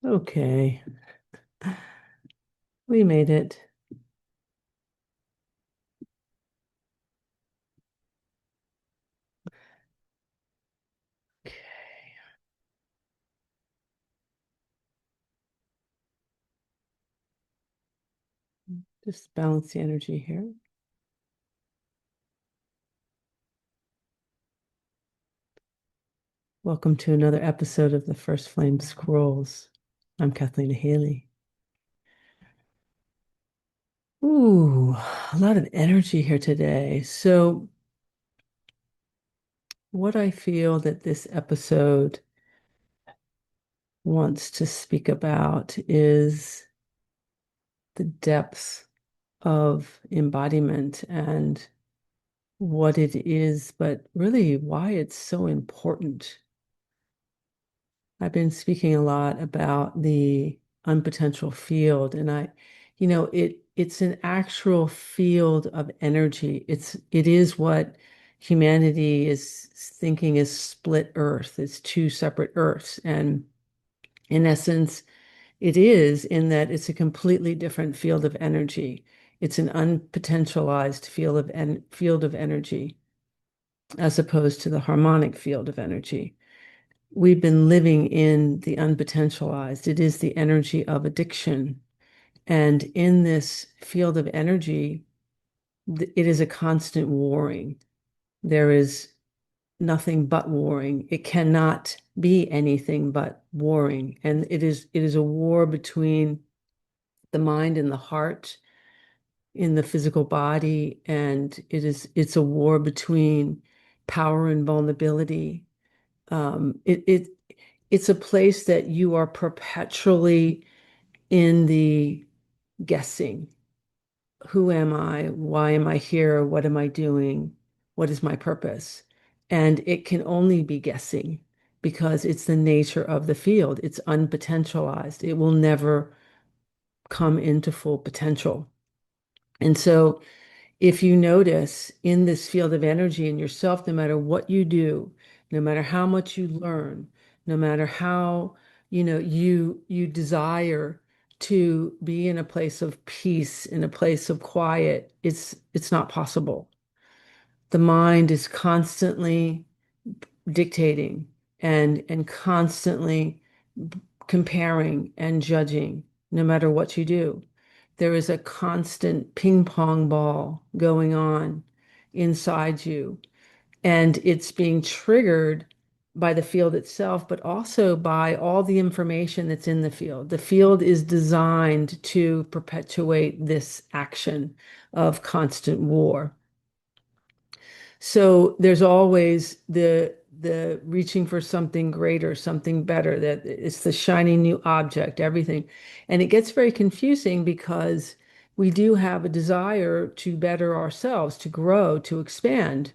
Okay, we made it. Okay, just balance the energy here. Welcome to another episode of the First Flame Scrolls. I'm Cathleena Haley. Ooh, a lot of energy here today. So, what I feel that this episode wants to speak about is the depths of embodiment and what it is, but really why it's so important. I've been speaking a lot about the unpotential field, and it's an actual field of energy. It is what humanity is thinking is split earth. It's two separate earths. And in essence, it is in that it's a completely different field of energy. It's an unpotentialized field of energy as opposed to the harmonic field of energy. We've been living in the unpotentialized. It is the energy of addiction. And in this field of energy, it is a constant warring. There is nothing but warring. It cannot be anything but warring. And it is a war between the mind and the heart in the physical body. And it's a war between power and vulnerability. It's a place that you are perpetually in the guessing. Who am I? Why am I here? What am I doing? What is my purpose? And it can only be guessing because it's the nature of the field. It's unpotentialized. It will never come into full potential. And so if you notice in this field of energy in yourself, no matter what you do, no matter how much you learn, no matter how, you desire to be in a place of peace, in a place of quiet, it's not possible. The mind is constantly dictating and constantly comparing and judging, no matter what you do. There is a constant ping pong ball going on inside you, and it's being triggered by the field itself, but also by all the information that's in the field. The field is designed to perpetuate this action of constant war. So there's always the reaching for something greater, something better, that it's the shiny new object, everything. And it gets very confusing because we do have a desire to better ourselves, to grow, to expand.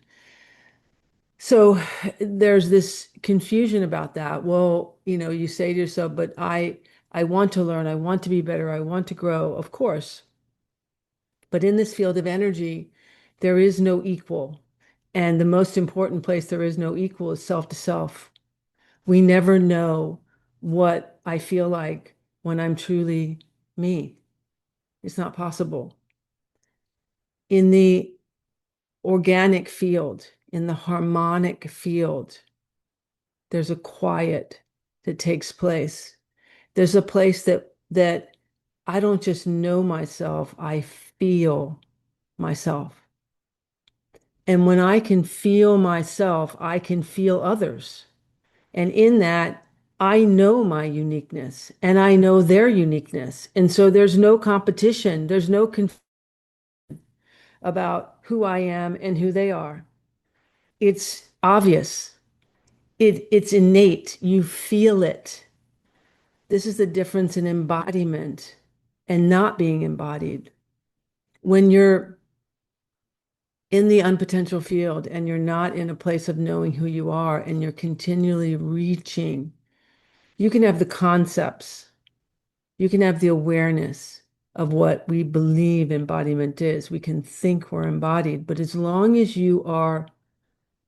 So there's this confusion about that. Well, you say to yourself, but I want to learn, I want to be better, I want to grow, of course. But in this field of energy, there is no equal. And the most important place there is no equal is self to self. We never know what I feel like when I'm truly me. It's not possible. In the organic field, in the harmonic field, there's a quiet that takes place. There's a place that I don't just know myself, I feel myself. And when I can feel myself, I can feel others. And in that, I know my uniqueness and I know their uniqueness. And so there's no competition, there's no confusion about who I am and who they are. It's obvious, it's innate, you feel it. This is the difference in embodiment and not being embodied. When you're in the unpotential field and you're not in a place of knowing who you are and you're continually reaching, you can have the concepts, you can have the awareness of what we believe embodiment is. We can think we're embodied, but as long as you are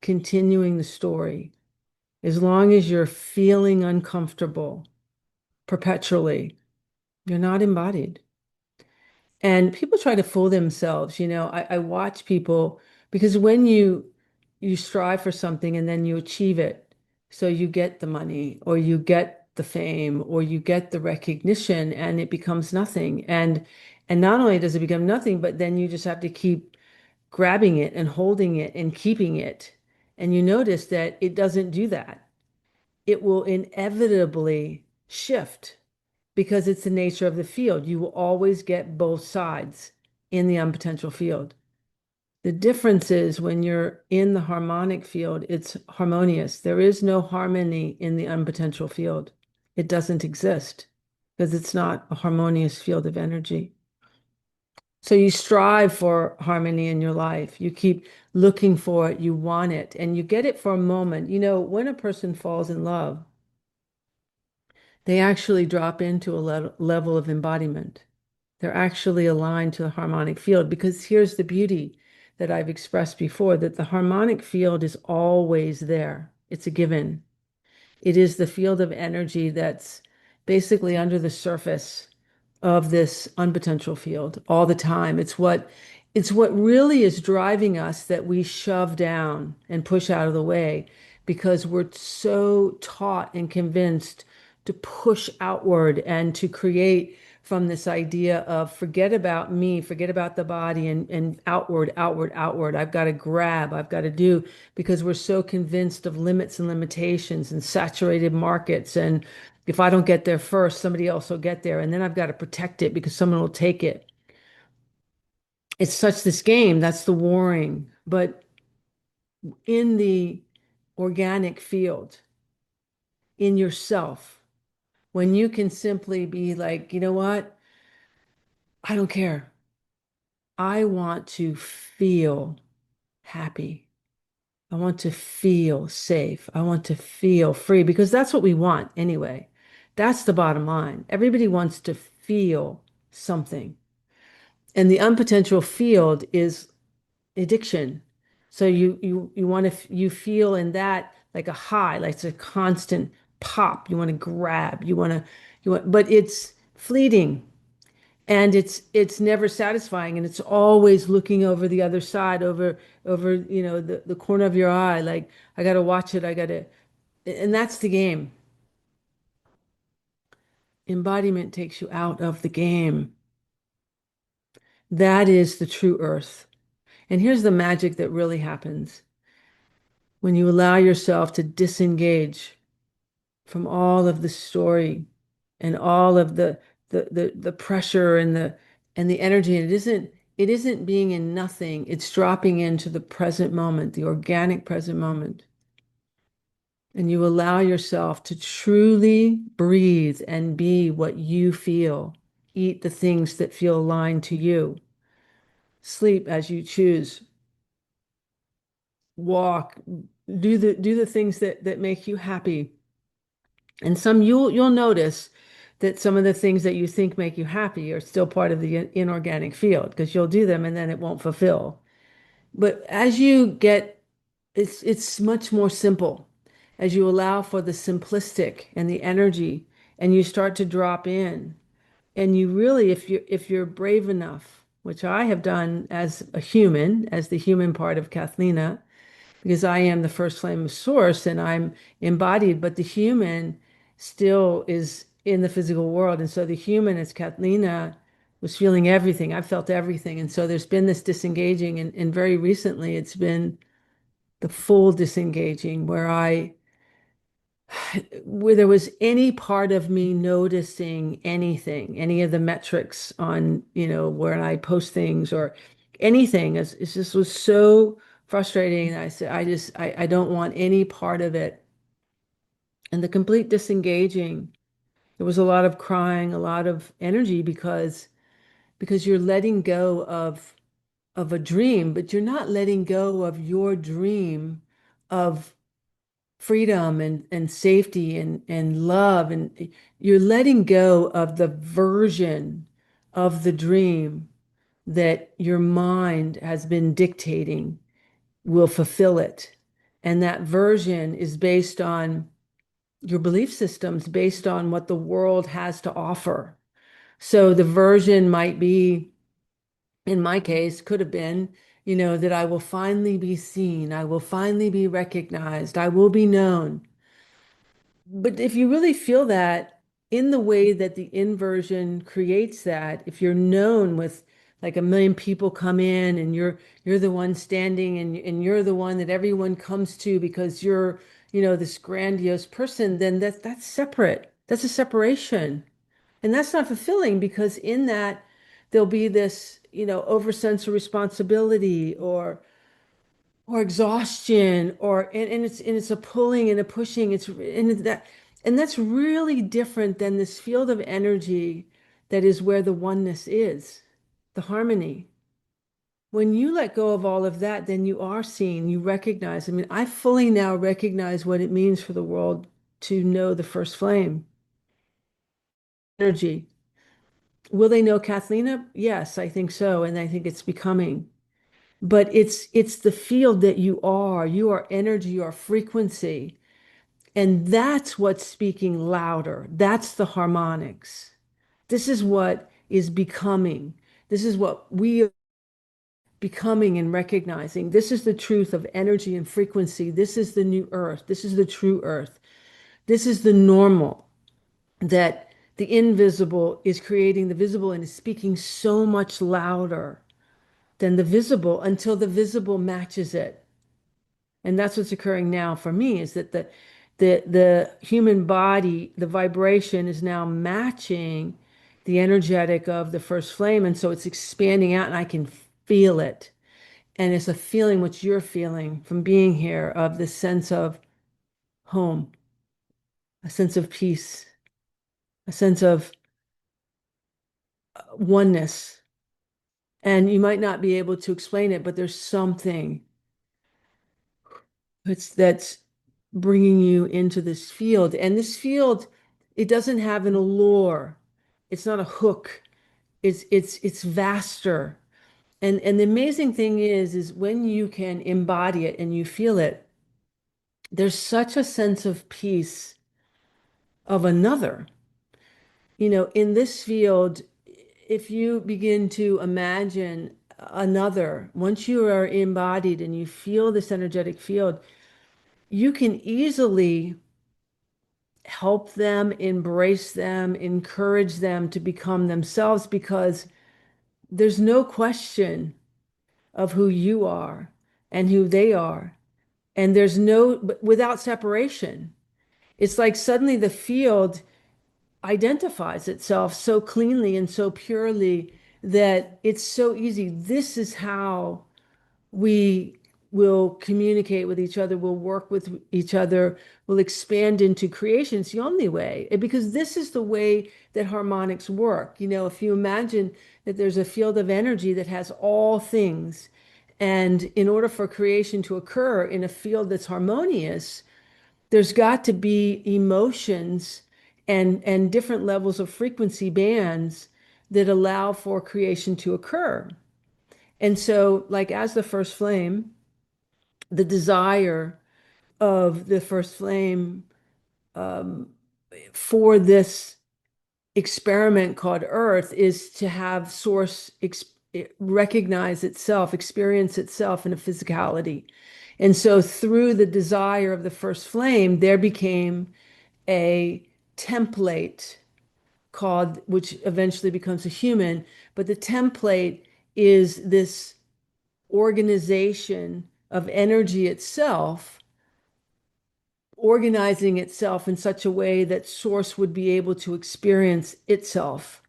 continuing the story, as long as you're feeling uncomfortable, perpetually. You're not embodied. And people try to fool themselves. I watch people because when you strive for something and then you achieve it, so you get the money or you get the fame or you get the recognition and it becomes nothing. And not only does it become nothing, but then you just have to keep grabbing it and holding it and keeping it. And you notice that it doesn't do that. It will inevitably shift because it's the nature of the field. You will always get both sides in the unpotential field. The difference is when you're in the harmonic field, it's harmonious. There is no harmony in the unpotential field. It doesn't exist because it's not a harmonious field of energy. So you strive for harmony in your life. You keep looking for it, you want it, and you get it for a moment. When a person falls in love, they actually drop into a level of embodiment. They're actually aligned to the harmonic field because here's the beauty that I've expressed before, that the harmonic field is always there. It's a given. It is the field of energy that's basically under the surface of this unpotential field all the time. It's what really is driving us that we shove down and push out of the way because we're so taught and convinced to push outward and to create from this idea of forget about me, forget about the body and outward, outward, outward. I've got to grab, I've got to do because we're so convinced of limits and limitations and saturated markets. And if I don't get there first, somebody else will get there. And then I've got to protect it because someone will take it. It's such this game, that's the warring. But in the organic field, in yourself, when you can simply be like, you know what? I don't care. I want to feel happy. I want to feel safe. I want to feel free because that's what we want anyway. That's the bottom line. Everybody wants to feel something. And the unpotential field is addiction. So you want to you feel in that like a high, like it's a constant pop. You want to grab. But it's fleeting. And it's never satisfying and it's always looking over the other side over the corner of your eye like I got to watch it, I got to, and that's the game. Embodiment takes you out of the game. That is the true earth. And here's the magic that really happens when you allow yourself to disengage from all of the story and all of the pressure and the energy. And it isn't being in nothing. It's dropping into the present moment, the organic present moment. And you allow yourself to truly breathe and be what you feel. Eat the things that feel aligned to you. Sleep as you choose. Walk. Do the things that make you happy. And some you'll notice that some of the things that you think make you happy are still part of the inorganic field because you'll do them and then it won't fulfill. But as you get, it's much more simple as you allow for the simplistic and the energy and you start to drop in. And you really, if you're brave enough, which I have done as a human, as the human part of Cathleena, because I am the first flame of source and I'm embodied, but the human still is in the physical world. And so the human, as Cathleena, was feeling everything. I felt everything. And so there's been this disengaging. And very recently, it's been the full disengaging where there was any part of me noticing anything, any of the metrics on, where I post things or anything. It just was so frustrating. I said, I don't want any part of it. And the complete disengaging, there was a lot of crying, a lot of energy because you're letting go of a dream, but you're not letting go of your dream of freedom and safety and love. And you're letting go of the version of the dream that your mind has been dictating will fulfill it. And that version is based on your belief systems based on what the world has to offer. So the version might be, in my case, could have been, that I will finally be seen, I will finally be recognized, I will be known. But if you really feel that in the way that the inversion creates that, if you're known with like a million people come in and you're the one standing and you're the one that everyone comes to because you're, this grandiose person, then that's separate. That's a separation. And that's not fulfilling because in that there'll be this, over sense of responsibility or exhaustion and it's a pulling and a pushing. And that's really different than this field of energy that is where the oneness is, the harmony. When you let go of all of that, then you are seen, you recognize. I mean, I fully now recognize what it means for the world to know the first flame energy. Will they know Cathleena? Yes, I think so. And I think it's becoming. But it's the field that you are. You are energy, you are frequency. And that's what's speaking louder. That's the harmonics. This is what is becoming. This is what we are becoming and recognizing. This is the truth of energy and frequency. This is the new earth. This is the true earth. This is the normal that the invisible is creating the visible and is speaking so much louder than the visible until the visible matches it. And that's what's occurring now for me is that the human body, the vibration is now matching the energetic of the first flame. And so it's expanding out and I can feel it. And it's a feeling which you're feeling from being here of this sense of home, a sense of peace, a sense of oneness. And you might not be able to explain it, but there's something that's bringing you into this field. And this field, it doesn't have an allure. It's not a hook. It's vaster. And the amazing thing is when you can embody it and you feel it, there's such a sense of peace of another. In this field, if you begin to imagine another, once you are embodied and you feel this energetic field, you can easily help them, embrace them, encourage them to become themselves because there's no question of who you are and who they are. And there's without separation. It's like suddenly the field identifies itself so cleanly and so purely that it's so easy. This is how we will communicate with each other, will work with each other, will expand into creation. It's the only way, because this is the way that harmonics work. If you imagine that there's a field of energy that has all things, and in order for creation to occur in a field that's harmonious, there's got to be emotions and different levels of frequency bands that allow for creation to occur. And so, like as the first flame, the desire of the first flame um, for this experiment called Earth is to have source recognize itself, experience itself in a physicality. And so through the desire of the first flame, there became a template called, which eventually becomes a human, but the template is this organization of energy itself, organizing itself in such a way that source would be able to experience itself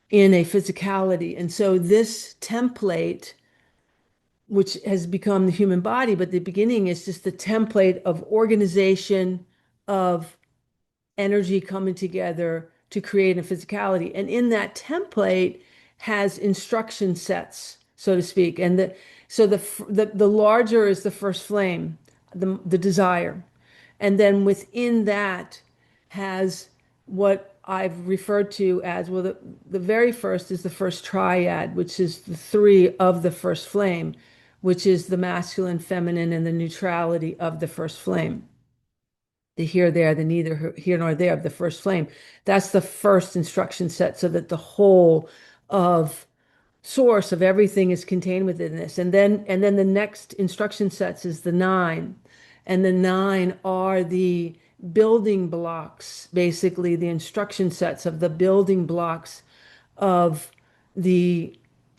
in a physicality. And so this template, which has become the human body, but the beginning is just the template of organization of energy coming together to create a physicality. And in that template has instruction sets, so to speak. And the larger is the first flame, the desire. And then within that has what I've referred to as, well, the very first is the first triad, which is the three of the first flame, which is the masculine, feminine, and the neutrality of the first flame. the here, there, the neither here nor there of the first flame. That's the first instruction set, so that the whole of source of everything is contained within this. And then the next instruction sets is the nine. And the nine are the building blocks, basically the instruction sets of the building blocks of the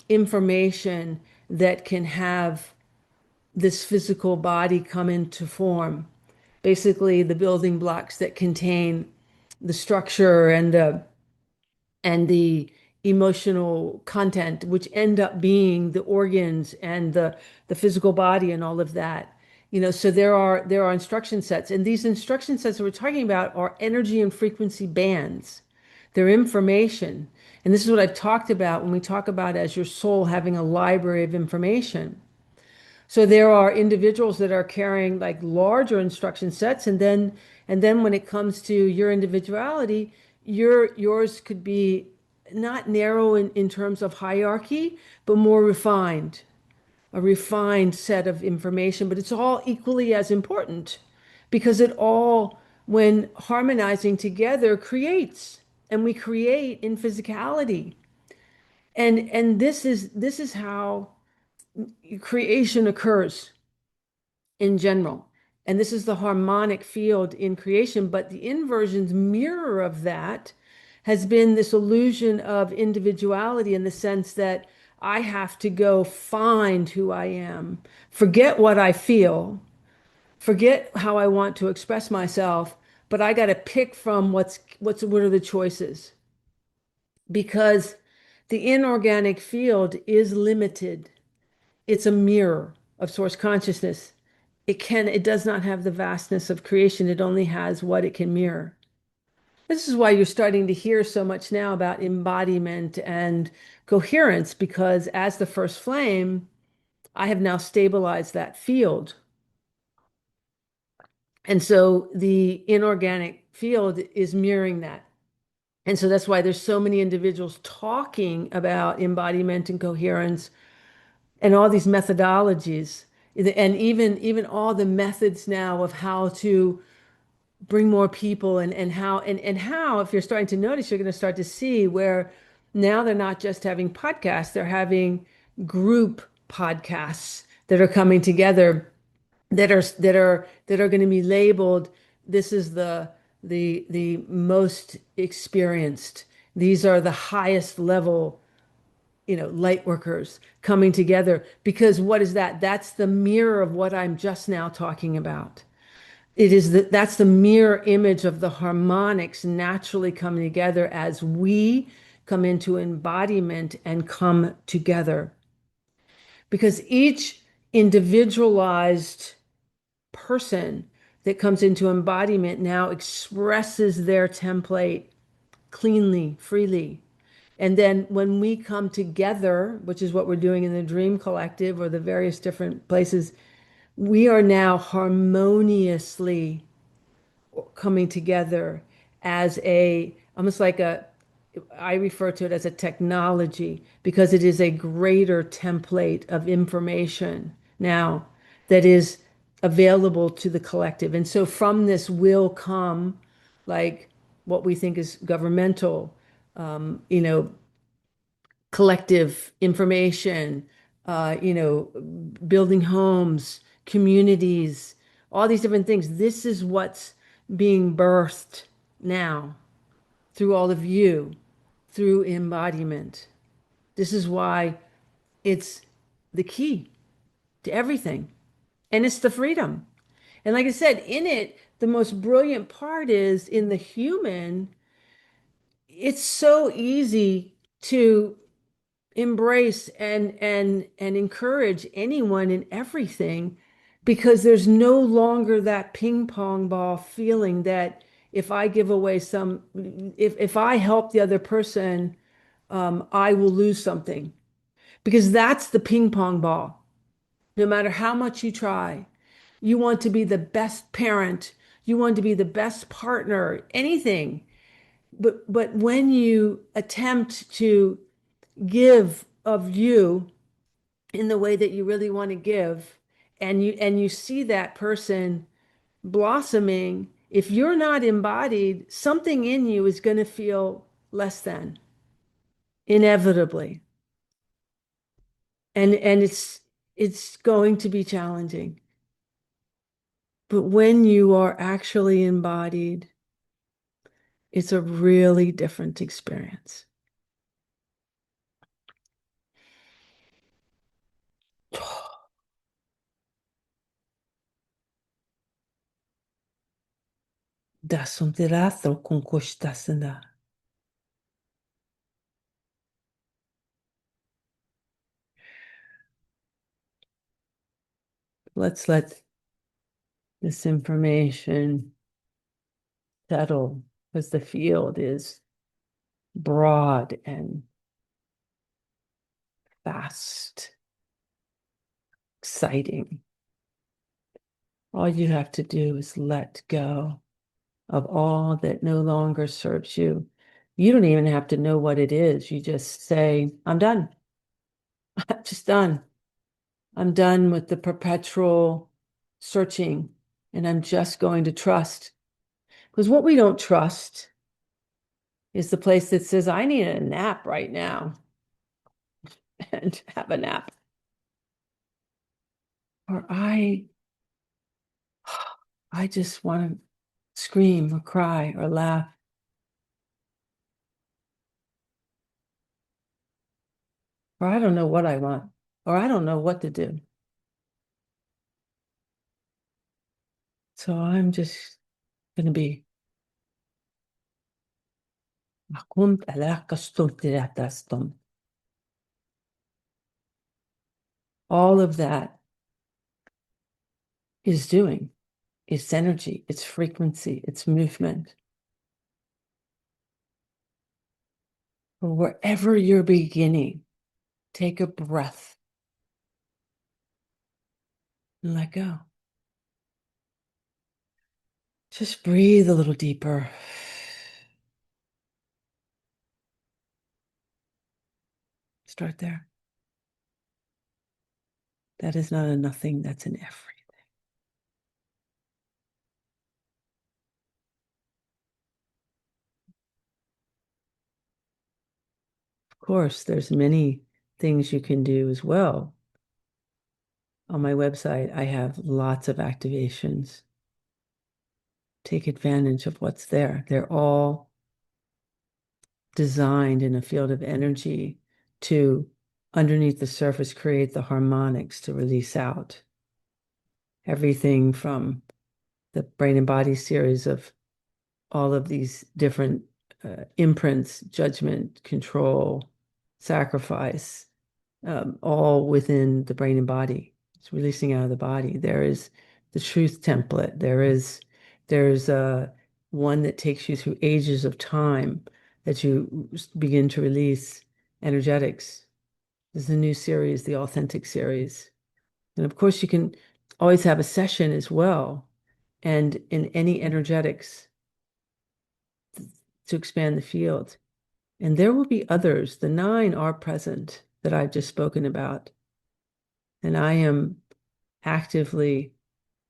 information that can have this physical body come into form. Basically, the building blocks that contain the structure and the emotional content, which end up being the organs and the physical body and all of that. So there are instruction sets, and these instruction sets that we're talking about are energy and frequency bands. They're information. And this is what I've talked about when we talk about as your soul having a library of information. So there are individuals that are carrying like larger instruction sets, and then when it comes to your individuality, yours could be not narrow in terms of hierarchy, but more refined, a refined set of information, but it's all equally as important because it all, when harmonizing together, creates, and we create in physicality. And this is how creation occurs in general. And this is the harmonic field in creation. But the inversion's mirror of that has been this illusion of individuality in the sense that I have to go find who I am, forget what I feel, forget how I want to express myself, but I got to pick from what are the choices? Because the inorganic field is limited. It's a mirror of source consciousness. It does not have the vastness of creation. It only has what it can mirror. This is why you're starting to hear so much now about embodiment and coherence, because as the first flame, I have now stabilized that field. And so the inorganic field is mirroring that. And so that's why there's so many individuals talking about embodiment and coherence and all these methodologies, and even all the methods now of how to bring more people, and how, if you're starting to notice, you're going to start to see where now they're not just having podcasts, they're having group podcasts that are coming together, that are going to be labeled, this is the most experienced, these are the highest level, light workers coming together. Because what is that? That's the mirror of what I'm just now talking about. That's the mirror image of the harmonics naturally coming together as we come into embodiment and come together. Because each individualized person that comes into embodiment now expresses their template cleanly, freely. And then when we come together, which is what we're doing in the Dream Collective or the various different places, we are now harmoniously coming together as almost like I refer to it as a technology, because it is a greater template of information now that is available to the collective. And so from this will come like what we think is governmental, um, you know, collective information, building homes, communities, all these different things. This is what's being birthed now through all of you, through embodiment. This is why it's the key to everything. And it's the freedom. And like I said, in it, the most brilliant part is in the human, it's so easy to embrace and encourage anyone and everything, because there's no longer that ping pong ball feeling that if I give away if I help the other person, I will lose something. Because that's the ping pong ball. No matter how much you try, you want to be the best parent, you want to be the best partner, anything. But when you attempt to give of you in the way that you really want to give, and you see that person blossoming, if you're not embodied, something in you is going to feel less than, inevitably. And it's going to be challenging. But when you are actually embodied, it's a really different experience. Dá-se um tiraço com costaçada. Let's let this information settle because the field is broad and vast, exciting. All you have to do is let go of all that no longer serves you. You don't even have to know what it is. You just say, I'm done. I'm just done. I'm done with the perpetual searching, and I'm just going to trust. Because what we don't trust is the place that says, I need a nap right now and have a nap. Or I just want to scream or cry or laugh. Or I don't know what I want. Or I don't know what to do. So I'm just going to be all of that is doing. It's energy, it's frequency, it's movement. Or wherever you're beginning, take a breath and let go. Just breathe a little deeper. Start there. That is not a nothing, that's an everything. Of course, there's many things you can do as well. On my website, I have lots of activations. Take advantage of what's there. They're all designed in a field of energy to, underneath the surface, create the harmonics to release out. Everything from the brain and body series of all of these different imprints, judgment, control, sacrifice, all within the brain and body. It's releasing out of the body. There is the truth template. There's one that takes you through ages of time that you begin to release energetics. There's a new series, the authentic series. And of course, you can always have a session as well. And in any energetics to expand the field. And there will be others. The 9 are present that I've just spoken about. And I am actively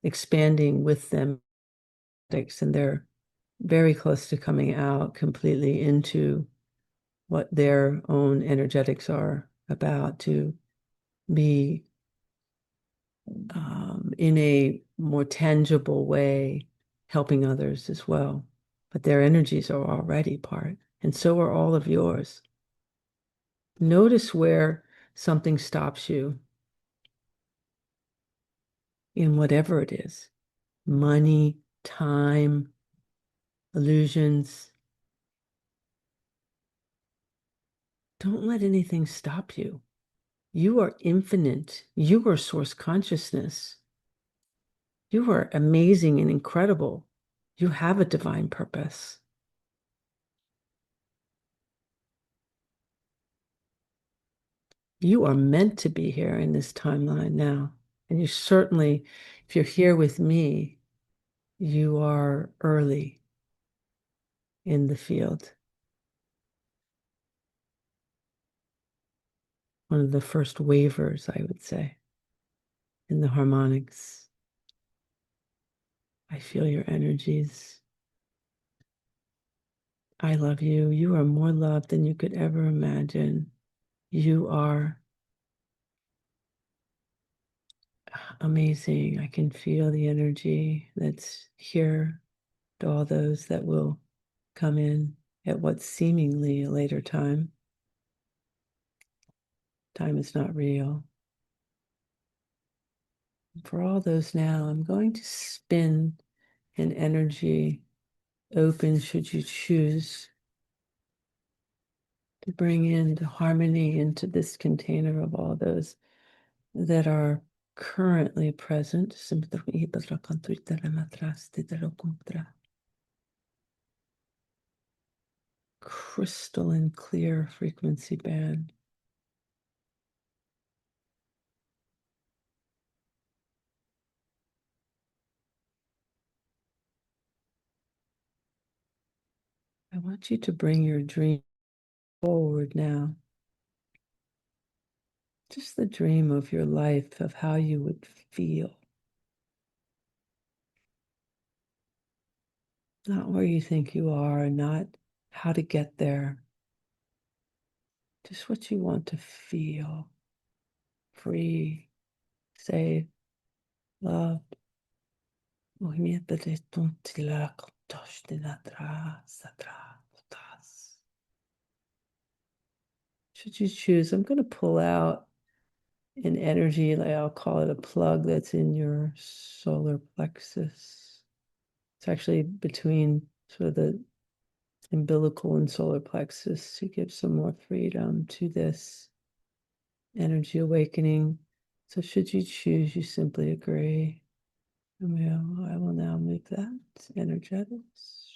expanding with them. And they're very close to coming out completely into what their own energetics are about to be in a more tangible way helping others as well. But their energies are already part, and so are all of yours. Notice where something stops you in whatever it is, money, time, illusions. Don't let anything stop you. You are infinite. You are source consciousness. You are amazing and incredible. You have a divine purpose. You are meant to be here in this timeline now. And you certainly, if you're here with me, you are early in the field. One of the first wavers, I would say, in the harmonics. I feel your energies. I love you. You are more loved than you could ever imagine. You are amazing. I can feel the energy that's here to all those that will come in at what's seemingly a later time. Time is not real. For all those now, I'm going to spin an energy open should you choose to bring in the harmony into this container of all those that are currently present. Crystalline clear frequency band. I want you to bring your dream forward now. Just the dream of your life, of how you would feel. Not where you think you are, not how to get there. Just what you want to feel. Free, safe, loved. Movimiento de tontila, contosh de atrás, atrás. Should you choose, I'm going to pull out an energy, like I'll call it a plug that's in your solar plexus. It's actually between sort of the umbilical and solar plexus to give some more freedom to this energy awakening. So should you choose, you simply agree. I will now move that energetics.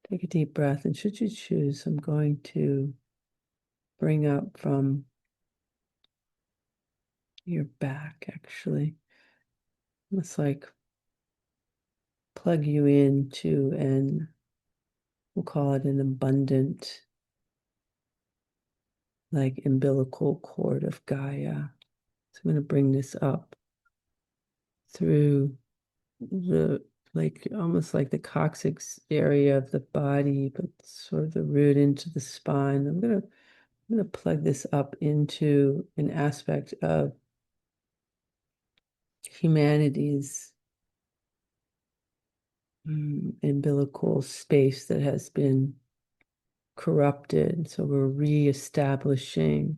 Take a deep breath, and should you choose, I'm going to bring up from your back, actually. It's like plug you into an, we'll call it an abundant, like umbilical cord of Gaia. So I'm going to bring this up through the, like almost like the coccyx area of the body, but sort of the root into the spine. I'm gonna plug this up into an aspect of humanity's umbilical space that has been corrupted. So we're reestablishing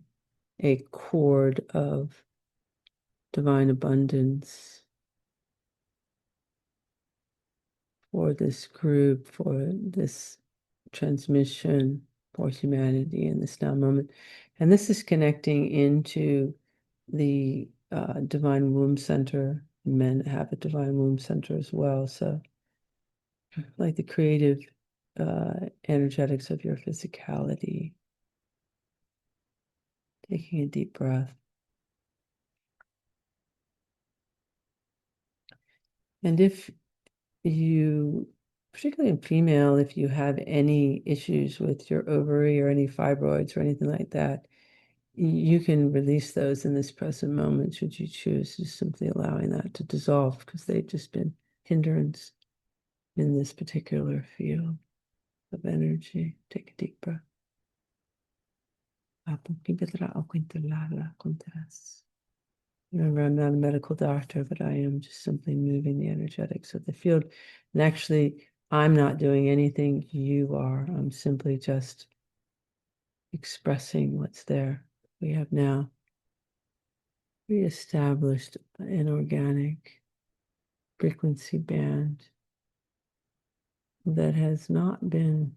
a cord of divine abundance for this group, for this transmission, for humanity in this now moment. And this is connecting into the divine womb center. Men have a divine womb center as well. So, like the creative energetics of your physicality. Taking a deep breath. And if you, particularly in female, if you have any issues with your ovary or any fibroids or anything like that, you can release those in this present moment should you choose, just simply allowing that to dissolve because they've just been hindrance in this particular field of energy. Take a deep breath. Remember, I'm not a medical doctor, but I am just simply moving the energetics of the field. And actually, I'm not doing anything, you are. I'm simply just expressing what's there. We have now reestablished an organic frequency band that has not been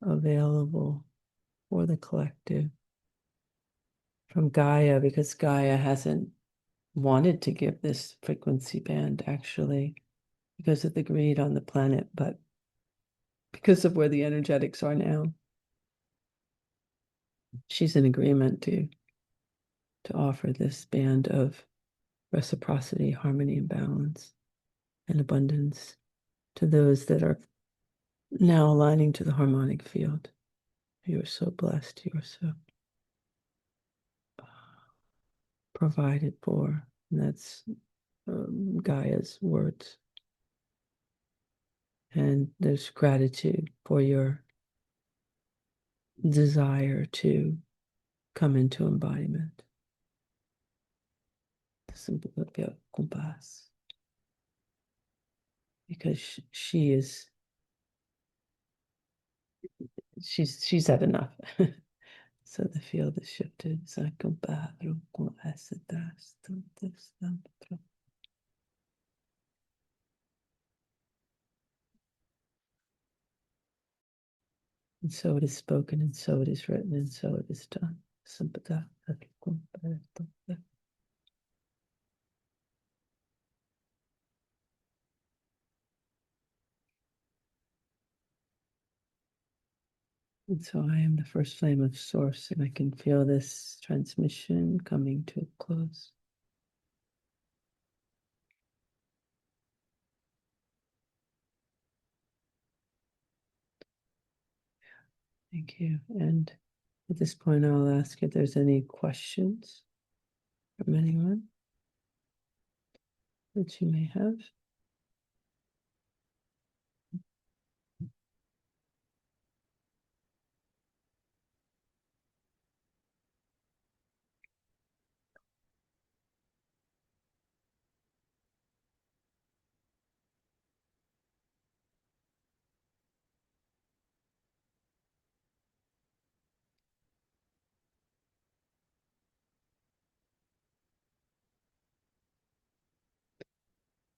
available for the collective from Gaia because Gaia hasn't wanted to give this frequency band actually because of the greed on the planet, but because of where the energetics are now, she's in agreement to offer this band of reciprocity, harmony, and balance and abundance to those that are now aligning to the harmonic field. You are so blessed. You are so provided for. And that's Gaia's words. And there's gratitude for your desire to come into embodiment. Because she's had enough. So the field is shifted. And so it is spoken, and so it is written, and so it is done. And so I am the first flame of source, and I can feel this transmission coming to a close. Thank you. And at this point, I'll ask if there's any questions from anyone that you may have.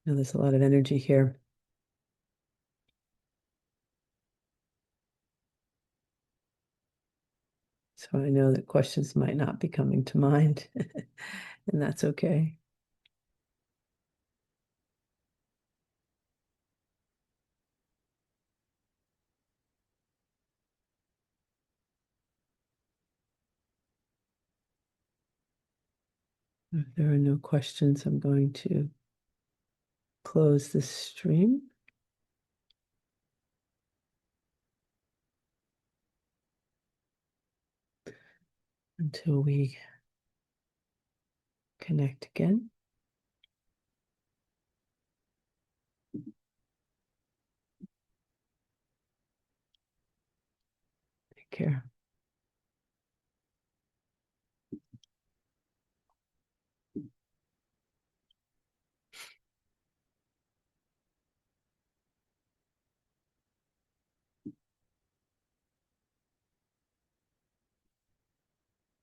Now, there's a lot of energy here. So I know that questions might not be coming to mind, and that's okay. If there are no questions, I'm going to close this stream. Until we connect again. Take care.